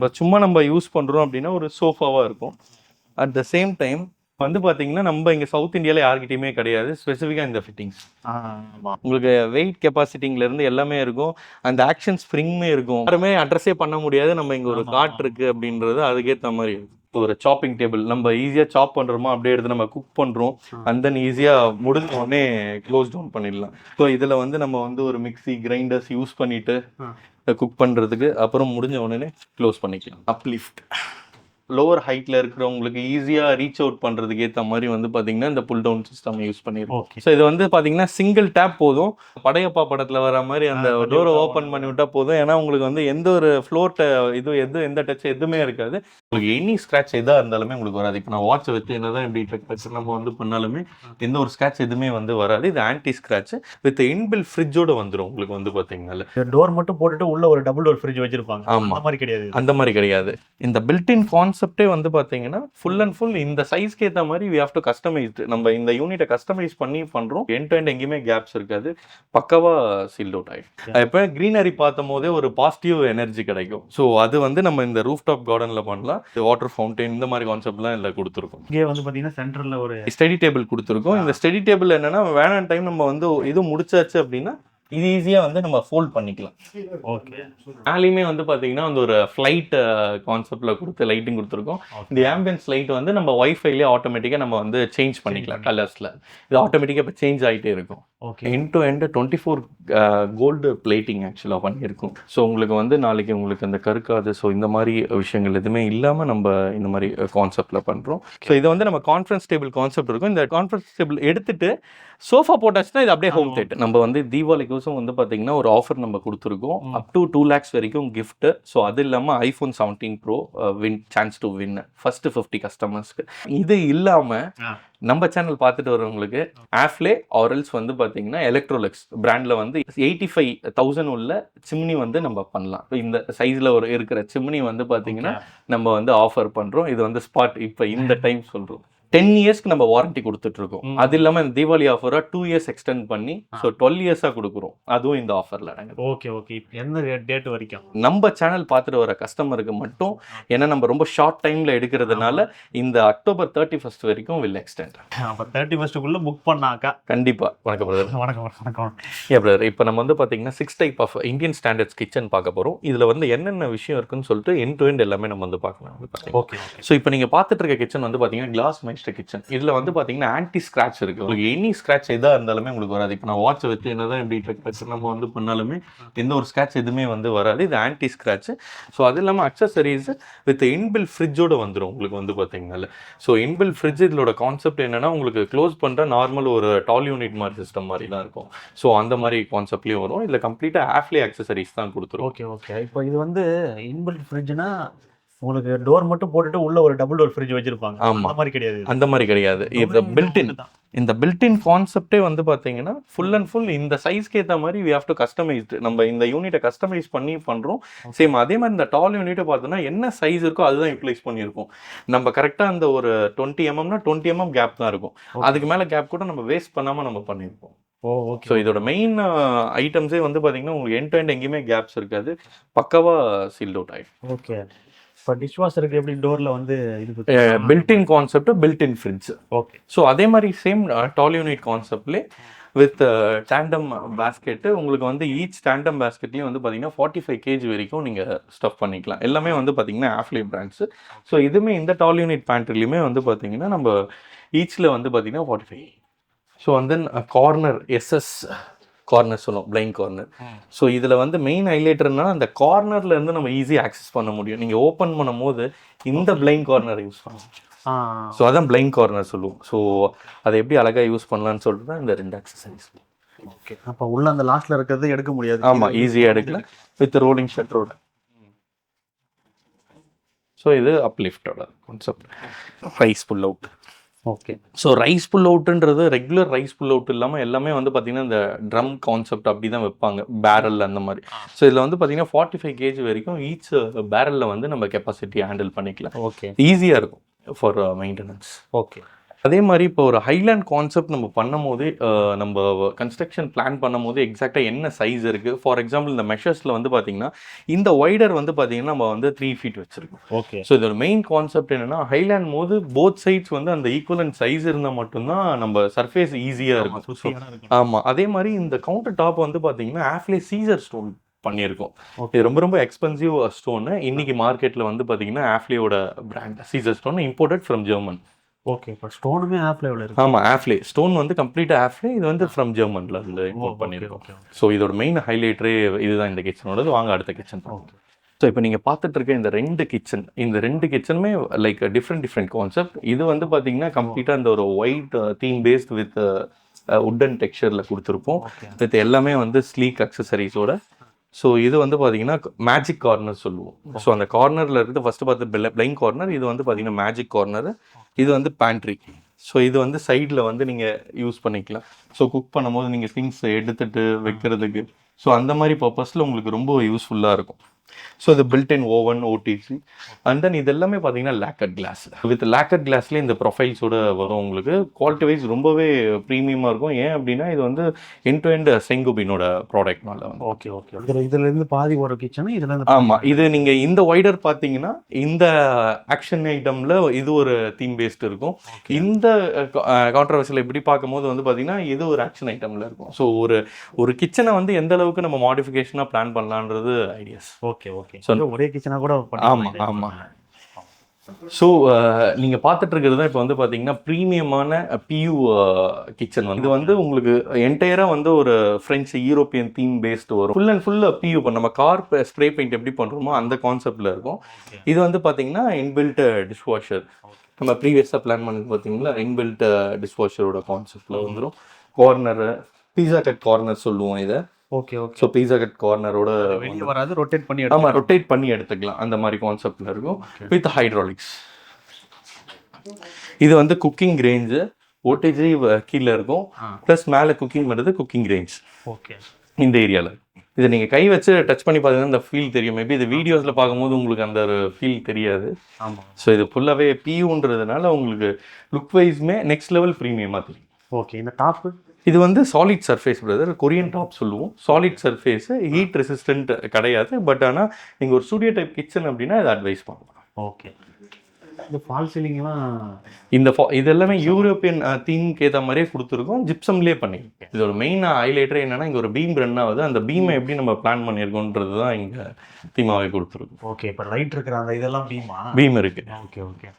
இப்போ சும்மா நம்ம யூஸ் பண்ணுறோம் அப்படின்னா ஒரு சோஃபாவாக இருக்கும். அட் த சேம் டைம் வந்து பார்த்தீங்கன்னா நம்ம இங்கே சவுத் இந்தியாவில் யார்கிட்டையுமே கிடையாது ஸ்பெசிஃபிக்காக இந்த ஃபிட்டிங்ஸ். உங்களுக்கு வெயிட் கெப்பாசிட்டிங்லேருந்து எல்லாமே இருக்கும். அந்த ஆக்ஷன் ஸ்ப்ரிங்குமே இருக்கும். யாருமே அட்ரஸே பண்ண முடியாது. நம்ம இங்கே ஒரு காட் இருக்குது அப்படின்றது அதுக்கேற்ற மாதிரி இருக்கும். ஒரு சாப்பிங் டேபிள் நம்ம ஈஸியாக சாப் பண்ணுறோமோ அப்படியே எடுத்து நம்ம குக் பண்ணுறோம். அண்ட் தென் ஈஸியாக முடிஞ்ச உடனே க்ளோஸ் டவுன் பண்ணிடலாம். ஸோ இதில் வந்து நம்ம வந்து ஒரு மிக்ஸி கிரைண்டர்ஸ் யூஸ் பண்ணிவிட்டு குக் பண்ணுறதுக்கு அப்புறம் முடிஞ்ச உடனே க்ளோஸ் பண்ணிக்கலாம். அப்லிஃப்ட் லோவர் ஹைட்டில் இருக்கிறவங்களுக்கு ஈஸியாக ரீச் அவுட் பண்ணுறதுக்கு ஏற்ற மாதிரி வந்து பார்த்தீங்கன்னா இந்த புல் டவுன் சிஸ்டம் யூஸ் பண்ணியிருக்கோம். ஸோ இது வந்து பார்த்தீங்கன்னா சிங்கிள் டேப் போதும். படையப்பா படத்தில் வர மாதிரி அந்த டோரை ஓப்பன் பண்ணி விட்டால் போதும். ஏன்னா உங்களுக்கு வந்து எந்த ஒரு ஃப்ளோர்ட்ட எந்த டச் எதுவுமே இருக்காது. உங்களுக்கு எனி ஸ்க்ராட்ச் எதாக இருந்தாலுமே உங்களுக்கு வராது. இப்போ நான் வாட்சை வச்சு என்னதான் இப்படி டச் நம்ம வந்து பண்ணாலுமே எந்த ஒரு ஸ்க்ராட்ச் எதுவுமே வந்து வராது. இது ஆன்டி ஸ்க்ராட்ச் வித் இன்பில் ஃப்ரிட்ஜோட வந்துடும். உங்களுக்கு வந்து பார்த்தீங்கன்னா டோர் மட்டும் போட்டுட்டு உள்ள ஒரு டபுள் டோர் ஃப்ரிட்ஜ் வச்சிருப்பாங்க. ஆமாம், அந்த மாதிரி கிடையாது. அந்த மாதிரி கிடையாது. இந்த பில்ட்-இன் கான்செப்டே வந்து பார்த்தீங்கன்னா ஃபுல் அண்ட் ஃபுல் இந்த சைஸ்க்கு ஏற்ற மாதிரி வி ஹேவ் டு கஸ்டமைஸ்டு. நம்ம இந்த யூனிட்டை கஸ்டமைஸ் பண்ணி பண்ணுறோம். எண்ட் டு எண்ட் எங்கேயுமே கேப்ஸ் இருக்காது. பக்கவா சீல்ட் அவுட் ஆகிடும். இப்போ க்ரீனரி பார்த்தும் போதே ஒரு பாசிட்டிவ் எனர்ஜி கிடைக்கும். ஸோ அது வந்து நம்ம இந்த ரூஃப் டாப் கார்டனில் பண்ணலாம். வாட்டர் ஃபவுண்டைன் இந்த மாதிரி கான்செப்ட்லாம் இதில் கொடுத்துருக்கோம். இங்கே வந்து பார்த்தீங்கன்னா சென்டரில் ஒரு ஸ்டடி டேபிள் கொடுத்துருக்கோம். இந்த ஸ்டடி டேபிள் என்னன்னா வேணாம் டைம் நம்ம வந்து இது முடிச்சாச்சு அப்படின்னா இது ஈஸியாக வந்து நம்ம ஃபோல்ட் பண்ணிக்கலாம். ஓகே. மேலேயுமே வந்து பார்த்தீங்கன்னா வந்து ஒரு ஃப்ளைட் கான்செப்டில் கொடுத்து லைட்டிங் கொடுத்துருக்கோம். இந்த ஆம்பியன்ஸ் லைட் வந்து நம்ம ஒய்ஃபைலேயே ஆட்டோமேட்டிக்காக நம்ம வந்து சேஞ்ச் பண்ணிக்கலாம் கலர்ஸில். இது ஆட்டோமேட்டிக்காக இப்போ சேஞ்ச் ஆகிட்டே இருக்கும். Okay. End to end 24 gold plating ஆக்சுவலாக பண்ணியிருக்கும். ஸோ உங்களுக்கு வந்து நாளைக்கு உங்களுக்கு அந்த கருக்காது ஸோ இந்த மாதிரி விஷயங்கள் எதுவுமே இல்லாமல் நம்ம இந்த மாதிரி கான்செப்டில் பண்ணுறோம். ஸோ இதை வந்து நம்ம கான்ஃபரன்ஸ் டேபிள் கான்செப்ட் இருக்கும். இந்த கான்ஃபரன்ஸ் டேபிள் எடுத்துட்டு சோஃபா போட்டாச்சுன்னா இது அப்படியே ஹோம் தேட்டர். நம்ம வந்து தீபாவளிக்கு வந்து பார்த்தீங்கன்னா ஒரு ஆஃபர் நம்ம கொடுத்துருக்கோம். அப் டு 2 lakhs வரைக்கும் கிஃப்ட். ஸோ அது இல்லாமல் iPhone 17 Pro chance to win first 50 கஸ்டமர்ஸ்க்கு. இது இல்லாமல் நம்ம சேனல் பார்த்துட்டு வரவங்களுக்கு ஆஃப்லே ஆரல்ஸ் வந்து பார்த்தீங்கன்னா எலக்ட்ரோலக்ஸ் பிராண்டில் வந்து 85,000 உள்ள சிம்னி வந்து நம்ம பண்ணலாம். இந்த சைஸில் ஒரு இருக்கிற சிம்னி வந்து பார்த்தீங்கன்னா நம்ம வந்து ஆஃபர் பண்ணுறோம். இது வந்து ஸ்பாட் இப்போ இந்த டைம் சொல்கிறோம். 10 இயர்ஸ்க்கு நம்ம வாரண்டி கொடுத்துட்டு இருக்கோம். அது இல்லாமல் இந்த தீபாவளி ஆஃபராக 2 இயர்ஸ் எக்ஸ்டெண்ட் பண்ணி ஸோ 12 இயர்ஸாக கொடுக்குறோம். அதுவும் இந்த ஆஃபரில் நாங்கள். Okay okay. எந்த டேட் வரைக்கும் நம்ம சேனல் பார்த்துட்டு வர கஸ்டமருக்கு மட்டும் ஏன்னா நம்ம ரொம்ப ஷார்ட் டைமில் எடுக்கிறதுனால இந்த அக்டோபர் 31st வரைக்கும் வில் எக்ஸ்டெண்ட். அப்போ 31st புக் பண்ணாக்கா கண்டிப்பாக. வணக்கம் பிரதர். வணக்கம். பிரதர் இப்போ நம்ம வந்து பார்த்தீங்கன்னா 6 type of Indian standards kitchen பார்க்க போகிறோம். இதில் வந்து என்னென்ன விஷயம் இருக்குன்னு சொல்லிட்டு எண்ட் டு எண்ட் எல்லாமே நம்ம வந்து பார்க்கலாம். ஓகே. ஸோ இப்போ நீங்கள் பார்த்துட்டு இருக்க கிச்சன் வந்து பார்த்தீங்கன்னா கிளாஸ் கிச்சன். இதுல வந்து பாத்தீங்கன்னா ஆன்டி ஸ்கிராட்ச் இருக்கு. உங்களுக்கு எனி ஸ்கிராட்ச் எதா இருந்தாலுமே உங்களுக்கு வராது. இப்போ நான் வாட்சை வச்சு என்னதான் இப்படி நம்ம வந்து பண்ணாலுமே எந்த ஒரு ஸ்கிராட்ச் எதுவுமே வந்து வராது. இது ஆன்டி ஸ்கிராட்ச். ஸோ அது இல்லாமல் அக்சசரிஸ் வித் இன்பில் ஃப்ரிட்ஜோட வந்துடும் உங்களுக்கு வந்து பார்த்தீங்கன்னா. ஸோ இன்பில் ஃப்ரிட்ஜ் இதோட கான்செப்ட் என்னன்னா உங்களுக்கு க்ளோஸ் பண்ணுற நார்மல் ஒரு டால் யூனிட் மாதிரி சிஸ்டம் மாதிரி தான் இருக்கும். ஸோ அந்த மாதிரி கான்செப்ட்லேயும் வரும். இதில் கம்ப்ளீட்டாக ஆஃப்லே அக்சசரிஸ் தான் கொடுத்துரும். Okay okay. இப்போ இது வந்து இன்பில்ட் ஃப்ரிட்ஜ்னா உங்களுக்கு டோர் மட்டும் போட்டுட்டு உள்ள ஒரு டபுள் டோர் ஃப்ரிட்ஜ் வச்சிருப்பாங்க. அந்த மாதிரி கிடையாது. அந்த மாதிரி கிடையாது. இந்த பில்ட்-இன் இந்த பில்ட்-இன் கான்செப்டே வந்து பார்த்தீங்கன்னா ஃபுல் அண்ட் ஃபுல் இந்த சைஸ்க்கு ஏற்ற மாதிரி வி ஹேவ் டு கஸ்டமைஸ்டு. நம்ம இந்த யூனிட்டை கஸ்டமைஸ் பண்ணி பண்ணுறோம். சேம் அதே மாதிரி இந்த டால் யூனிட்டை பார்த்தோன்னா என்ன சைஸ் இருக்கோ அதுதான் யூட்டிலைஸ் பண்ணியிருக்கோம். நம்ம கரெக்டாக அந்த ஒரு 20 mmனா 20 mm கேப் தான் இருக்கும். அதுக்கு மேலே கேப் கூட நம்ம வேஸ்ட் பண்ணாமல் நம்ம பண்ணியிருப்போம். ஓகே. ஸோ இதோட மெயின் ஐட்டம்ஸே வந்து பார்த்தீங்கன்னா உங்களுக்கு எண்ட் டு எண்ட் எங்கேயுமே கேப்ஸ் இருக்காது. பக்காவாக சீல்ட் அவுட் ஆகிடும். ஓகே. இப்போ டிஷ்வாஷருக்கு எப்படி டோரில் வந்து இது built in concept built in fridge. Okay. So அதே மாதிரி சேம் டால் யூனிட் கான்செப்ட்லேயே வித் டேண்டம் பேஸ்கெட்டு உங்களுக்கு வந்து ஈச் டேண்டம் பேஸ்கெட்லேயும் வந்து பார்த்தீங்கன்னா 45 kg வரைக்கும் நீங்கள் ஸ்டஃப் பண்ணிக்கலாம். எல்லாமே வந்து பார்த்தீங்கன்னா ஆஃப்லே பிராண்ட்ஸு. ஸோ இதுவுமே இந்த டால் யூனிட் பேண்ட்ரிலையுமே வந்து பார்த்தீங்கன்னா நம்ம ஈச்சில் வந்து பார்த்தீங்கன்னா 45. ஸோ வந்து கார்னர் எஸ்எஸ் கார்னர் சொல்லுவோம், பிளைண்ட் கார்னர். ஸோ இதில் வந்து மெயின் ஹைலைட்டர்னா அந்த கார்னர்ல இருந்து நம்ம ஈஸியாக ஆக்சஸ் பண்ண முடியும். நீங்கள் ஓப்பன் பண்ணும் போது இந்த பிளைண்ட் கார்னர் யூஸ் பண்ணலாம். ஸோ அதான் பிளைண்ட் கார்னர் சொல்லுவோம். ஸோ அதை எப்படி அழகாக யூஸ் பண்ணலான்னு சொல்லிட்டு தான் இந்த 2 அக்சசரிஸ். ஓகே. அப்போ உள்ள அந்த லாஸ்ட்ல இருக்கிறது எடுக்க முடியாது. ஆமாம், ஈஸியாக எடுக்கலாம் வித் ரோலிங் ஷட்டரோட. ஸோ இது அப்லிஃப்டோட concept. Rice pull out. Okay. So rice pull அவுட்டுன்றது ரெகுலர் ரைஸ் புல் அவுட் இல்லாமல் எல்லாமே வந்து பார்த்தீங்கன்னா இந்த ட்ரம் கான்செப்ட் அப்படி தான் வைப்பாங்க, பேரல் அந்த மாதிரி. ஸோ இதில் வந்து பார்த்தீங்கன்னா 45 kg வரைக்கும் ஈச் பேரலில் வந்து நம்ம கெப்பாசிட்டி ஹேண்டில் பண்ணிக்கலாம். ஓகே. ஈஸியாக இருக்கும் ஃபார் மெயின்டெனன்ஸ். ஓகே. அதே மாதிரி இப்போ ஒரு ஹைலேண்ட் கான்செப்ட் நம்ம பண்ணும்போது நம்ம கன்ஸ்ட்ரக்ஷன் பிளான் பண்ணும்போது எக்ஸாக்டாக என்ன சைஸ் இருக்குது. ஃபார் எக்ஸாம்பிள் இந்த மெஷர்ஸில் வந்து பார்த்தீங்கன்னா இந்த ஒய்டர் வந்து பார்த்தீங்கன்னா நம்ம வந்து 3 feet வச்சுருக்கோம். ஓகே. ஸோ இதோட மெயின் கான்செப்ட் என்னென்னா ஹைலேண்ட் போது போத் சைட்ஸ் வந்து அந்த ஈக்குவலன்ட் சைஸ் இருந்தால் மட்டும்தான் நம்ம சர்ஃபேஸ் ஈஸியாக இருக்கும். ஆமாம். அதே மாதிரி இந்த கவுண்டர் டாப் வந்து பார்த்தீங்கன்னா ஆஃப்லே சீசர் ஸ்டோன் பண்ணியிருக்கோம். இது ரொம்ப ரொம்ப எக்ஸ்பென்சிவ் ஸ்டோனு. இன்னைக்கு மார்க்கெட்டில் வந்து பார்த்தீங்கன்னா ஆஃப்லேயோட brand Caesar stone imported from German. Okay. இப்போ ஸ்டோனுமே ஆஃப்லேவில் இருக்கு. ஆமாம், ஆஃப்லே ஸ்டோன் வந்து கம்ப்ளீட்டாக ஆஃப்லே. இது வந்து ஃப்ரம் ஜெர்மனில் அதில் இம்போர்ட் பண்ணியிருக்கோம். ஸோ இதோட மெயின் ஹைலைட்டரே இதுதான் இந்த கிச்சனோடது. வாங்க அடுத்த கிச்சன். ஓகே. ஸோ இப்போ நீங்கள் பார்த்துட்டு இருக்க இந்த 2 கிச்சன், இந்த 2 கிச்சனுமே லைக் டிஃப்ரெண்ட் கான்செப்ட். இது வந்து பார்த்தீங்கன்னா கம்ப்ளீட்டாக இந்த ஒரு white theme based with wooden டெக்ஸ்சரில் கொடுத்துருப்போம். வித் எல்லாமே வந்து ஸ்லீக் அக்சசரிஸோட. ஸோ இது வந்து பார்த்தீங்கன்னா மேஜிக் கார்னர் சொல்லுவோம். ஸோ அந்த கார்னரில் இருக்குது ஃபஸ்ட்டு பார்த்து பிளைன் கார்னர். இது வந்து பார்த்தீங்கன்னா மேஜிக் கார்னர். இது வந்து பேண்ட்ரி. ஸோ இது வந்து சைடில் வந்து நீங்கள் யூஸ் பண்ணிக்கலாம். ஸோ குக் பண்ணும்போது நீங்கள் திங்ஸ் எடுத்துகிட்டு வைக்கிறதுக்கு, ஸோ அந்த மாதிரி பர்பஸில் உங்களுக்கு ரொம்ப யூஸ்ஃபுல்லாக இருக்கும். ஸோ இது built-in oven, Odissi. And then இது எல்லாமே பார்த்தீங்கன்னா லேக்கட் கிளாஸ். வித் லேக்கட் கிளாஸ்லேயே இந்த ப்ரொஃபைல்ஸோட வரும். உங்களுக்கு குவாலிட்டி வைஸ் ரொம்பவே ப்ரீமியமாக இருக்கும். ஏன் அப்படின்னா இது வந்து எண்ட் டு எண்ட் செங்குபினோட ப்ராடக்ட்னால வந்து. Okay okay. இதுலேருந்து பாதி ஒரு கிச்சனு இதுலேருந்து. ஆமாம். இது நீங்கள் இந்த ஒய்டர் பார்த்தீங்கன்னா இந்த ஆக்ஷன் ஐட்டமில் இது ஒரு தீம் பேஸ்ட் இருக்கும். இந்த கான்ட்ரவர்சியில் இப்படி பார்க்கும்போது வந்து பார்த்தீங்கன்னா இது ஒரு ஆக்ஷன் ஐட்டமில் இருக்கும். ஸோ ஒரு கிச்சனை வந்து எந்த அளவுக்கு நம்ம மாடிஃபிகேஷனாக பிளான் பண்ணலான்றது ஐடியாஸ். Okay okay. ஸோ ஒரே கிச்சனாக கூட. ஆமாம். ஸோ நீங்கள் பார்த்துட்டு இருக்கிறது தான் இப்போ வந்து பார்த்தீங்கன்னா ப்ரீமியமான பியூ கிச்சன் வந்து. இது வந்து உங்களுக்கு என்டையராக வந்து ஒரு ஃப்ரெஞ்ச் யூரோப்பியன் தீம் பேஸ்டு வரும். ஃபுல் அண்ட் ஃபுல் பியூ இப்போ நம்ம கார் ஸ்ப்ரே பெயிண்ட் எப்படி பண்ணுறோமோ அந்த கான்செப்டில் இருக்கும். இது வந்து பார்த்தீங்கன்னா இன்பில்ட் டிஷ்வாஷர். நம்ம ப்ரீவியஸாக பிளான் பண்ணது பார்த்தீங்கன்னா இன்பில்ட் டிஷ்வாஷரோட கான்செப்டில் வந்துடும். கார்னரு பீஸா கட் கார்னர் சொல்லுவோம் இதை. Okay okay. So pizza cut கார்னரோட வெளியே வராது, ரொட்டேட் பண்ணி. ஆமாம், ரொட்டேட் பண்ணி எடுத்துக்கலாம். அந்த மாதிரி கான்செப்டில் இருக்கும் வித் ஹைட்ராலிக்ஸ். இது வந்து குக்கிங் ரேஞ்சு. ஓட்டேஜ் கீழே இருக்கும், ப்ளஸ் மேலே குக்கிங் பண்ணுறது குக்கிங் ரேஞ்ச். ஓகே. இந்த ஏரியாவில் இதை நீங்கள் கை வச்சு டச் பண்ணி பார்த்தீங்கன்னா இந்த ஃபீல் தெரியும். மேபி இது வீடியோஸில் பார்க்கும்போது உங்களுக்கு அந்த ஒரு ஃபீல் தெரியாது. ஆமாம். ஸோ இது ஃபுல்லாகவே பியூன்றதுனால உங்களுக்கு லுக் வைஸ்மே நெக்ஸ்ட் லெவல் ப்ரீமியமாக தெரியும். ஓகே. இந்த டாப்பு இது வந்து solid surface brother. Korean top சொல்லுவோம். சாலிட் சர்ஃபேஸ், ஹீட் ரெசிஸ்டன்ட் கிடையாது. பட் ஆனால் நீங்கள் ஒரு ஸ்டூடியோ டைப் கிச்சன் அப்படின்னா இதை அட்வைஸ் பண்ணலாம். ஓகே. இந்த ஃபால் சீலிங்லாம் இது எல்லாமே யூரோப்பியன் தீம்க்கு ஏற்ற மாதிரியே கொடுத்துருக்கோம். ஜிப்சம்லேயே பண்ணியிருக்கேன். இதோட மெயின் ஹைலைட்டரே என்னன்னா இங்கே ஒரு பீம் ரன் ஆகுது. அந்த பீமை எப்படி நம்ம பிளான் பண்ணியிருக்கோன்றது தான் இங்கே தீமாவே கொடுத்துருக்கோம். ஓகே. இப்போ லைட் இருக்கிற அந்த இதெல்லாம் பீம் இருக்கு. Okay okay.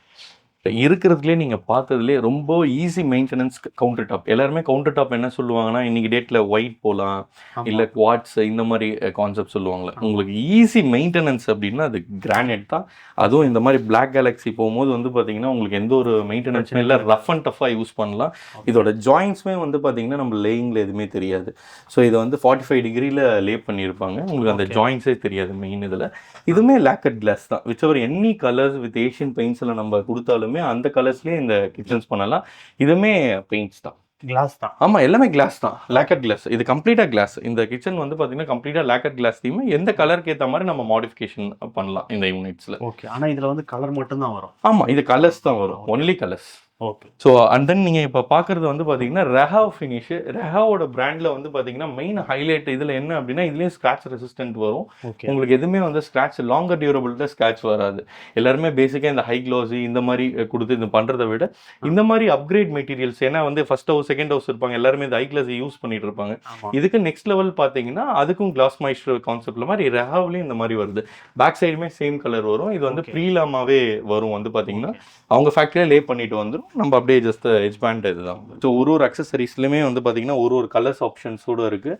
இருக்கிறதுலே நீங்கள் பார்த்ததுலேயே ரொம்ப ஈஸி மெயின்டெனன்ஸ் கவுண்டர் டாப். எல்லாருமே கவுண்டர் டாப் என்ன சொல்லுவாங்கன்னா இன்னைக்கு டேட்டில் ஒயிட் போகலாம், இல்லை குவாட்ஸ் இந்த மாதிரி கான்செப்ட் சொல்லுவாங்களே. உங்களுக்கு ஈஸி மெயின்டெனன்ஸ் அப்படின்னா அது கிரானைட் தான். அதுவும் இந்த மாதிரி பிளாக் கேலக்ஸி போகும்போது வந்து பார்த்தீங்கன்னா உங்களுக்கு எந்த ஒரு மெயின்டெனன்ஸுமே இல்லை, ரஃப் அண்ட் டஃபாக யூஸ் பண்ணலாம். இதோட ஜாயின்ட்ஸுமே வந்து பார்த்தீங்கன்னா நம்ம லேயிங்கில் எதுவுமே தெரியாது. ஸோ இதை வந்து 45 டிகிரியில் லே பண்ணியிருப்பாங்க. உங்களுக்கு அந்த ஜாயின்ஸே தெரியாது மெயின் இதில். இதுவுமே லேக்கட் கிளாஸ் தான். Which ever any colours with Asian பெயிண்ட்ஸில் நம்ம கொடுத்தாலும் அந்த கலர்ஸ்லயே இந்த கிச்சன்ஸ் பண்ணலாம். இதுமே பெயிண்ட்ஸ் தான், கிளாஸ் தான். ஆமா, எல்லாமே கிளாஸ் தான், லேக்கட் கிளாஸ். இது கம்ப்ளீட்டா கிளாஸ். இந்த கிச்சன் வந்து பாத்தீங்கன்னா கம்ப்ளீட்டா லேக்கட் கிளாஸ் தீம். எந்த கலருக்கு ஏற்ற மாதிரி நம்ம மாடிஃபிகேஷன் பண்ணலாம் இந்த யூனிட்ஸ்ல. ஓகே. ஆனா இதுல வந்து கலர் மட்டும் தான் வரும். ஆமா, இது கலர்ஸ் தான் வரும், only colours. Okay. So and தென் நீங்கள் இப்போ பார்க்குறது வந்து பார்த்தீங்கன்னா ரெஹாவ் ஃபினிஷ். ரெஹாவோட பிராண்டில் வந்து பார்த்தீங்கன்னா மெயின் ஹைலைட் இதில் என்ன அப்படின்னா இதுலேயும் ஸ்க்ராட்ச் ரெசிஸ்டன்ட் வரும். உங்களுக்கு எதுவுமே வந்து ஸ்க்ராட்ச் லாங்கர் டியூரபிலிட்டி ஸ்க்ராட்ச் வராது. எல்லாருமே பேசிக்காக இந்த ஹை க்ளோஸி இந்த மாதிரி கொடுத்து இது பண்ணுறதை விட இந்த மாதிரி அப்கிரேட் மெட்டீரியல்ஸ், ஏன்னா வந்து ஃபர்ஸ்ட் ஹவுஸ் செகண்ட் ஹவுஸ் இருப்பாங்க, எல்லாருமே இந்த ஹை கிளாஸ் யூஸ் பண்ணிட்டு இருப்பாங்க. இதுக்கு நெக்ஸ்ட் லெவல் பார்த்தீங்கன்னா அதுக்கும் கிளாஸ் மாய்ஸ்டர் கான்செப்ட்ல மாதிரி ரெஹாவ்லேயும் இந்த மாதிரி வருது. பேக் சைடுமே சேம் கலர் வரும். இது வந்து ப்ரீலாமாவே வரும். வந்து பார்த்தீங்கன்னா அவங்க ஃபேக்டரியே லே பண்ணிட்டு வந்துடும். நம்ம அப்படியே ஜஸ்ட் எட்ஜ் பேண்ட் இதுதான். ஸோ ஒரு அக்சசரிஸ்லையுமே வந்து பார்த்தீங்கன்னா ஒரு கலர்ஸ் ஆப்ஷன்ஸோடு இருக்குது.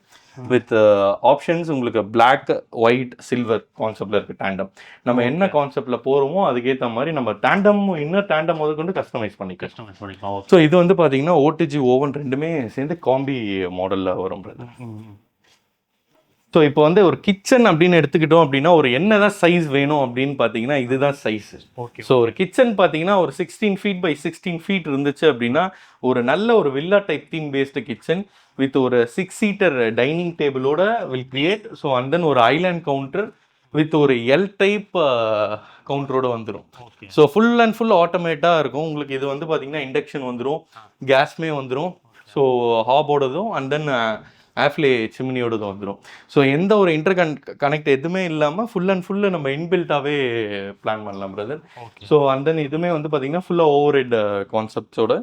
வித் ஆப்ஷன்ஸ் உங்களுக்கு பிளாக், ஒயிட், சில்வர் கான்செப்டில் இருக்குது. டேண்டம் நம்ம என்ன கான்செப்டில் போகிறோமோ அதுக்கேற்ற மாதிரி நம்ம டேண்டம் இன்னர் டேண்டம் முதற்கொண்டு கஸ்டமைஸ் பண்ணிக்கலாம். ஸோ இது வந்து பார்த்தீங்கன்னா ஓடிஜி ஓவன் ரெண்டுமே சேர்ந்து காம்பி மாடலில் வரும். ஸோ இப்போ வந்து ஒரு கிச்சன் அப்படின்னு எடுத்துக்கிட்டோம் அப்படின்னா ஒரு என்னதான் சைஸ் வேணும் அப்படின்னு பார்த்தீங்கன்னா இதுதான் சைஸ். ஓகே. ஸோ ஒரு கிச்சன் பார்த்தீங்கன்னா ஒரு 16 feet by 16 feet இருந்துச்சு அப்படின்னா ஒரு நல்ல ஒரு villa type theme based kitchen with ஒரு 6-seater டைனிங் டேபிளோட will create. So and then ஒரு ஐலாண்ட் கவுண்டர் வித் ஒரு எல் டைப் கவுண்டரோட வந்துடும். Okay. So full and full ஆட்டோமேட்டாக இருக்கும் உங்களுக்கு. இது வந்து பார்த்தீங்கன்னா இண்டக்ஷன் வந்துடும், கேஸ்மே வந்துடும், ஸோ ஹாபோடதும் அண்ட் தென் ஆஃப்லே சிம்னியோடதும் வந்துடும். ஸோ எந்த ஒரு கனெக்ட் எதுவுமே இல்லாமல் ஃபுல் அண்ட் ஃபுல்லு நம்ம இன்பில்ட்டாகவே பிளான் பண்ணலாம் பிரதர். ஸோ அண்ட் தென் இதுவுமே வந்து பார்த்தீங்கன்னா ஃபுல்லாக ஓவர் ஹெட் கான்செப்ட்ஸோட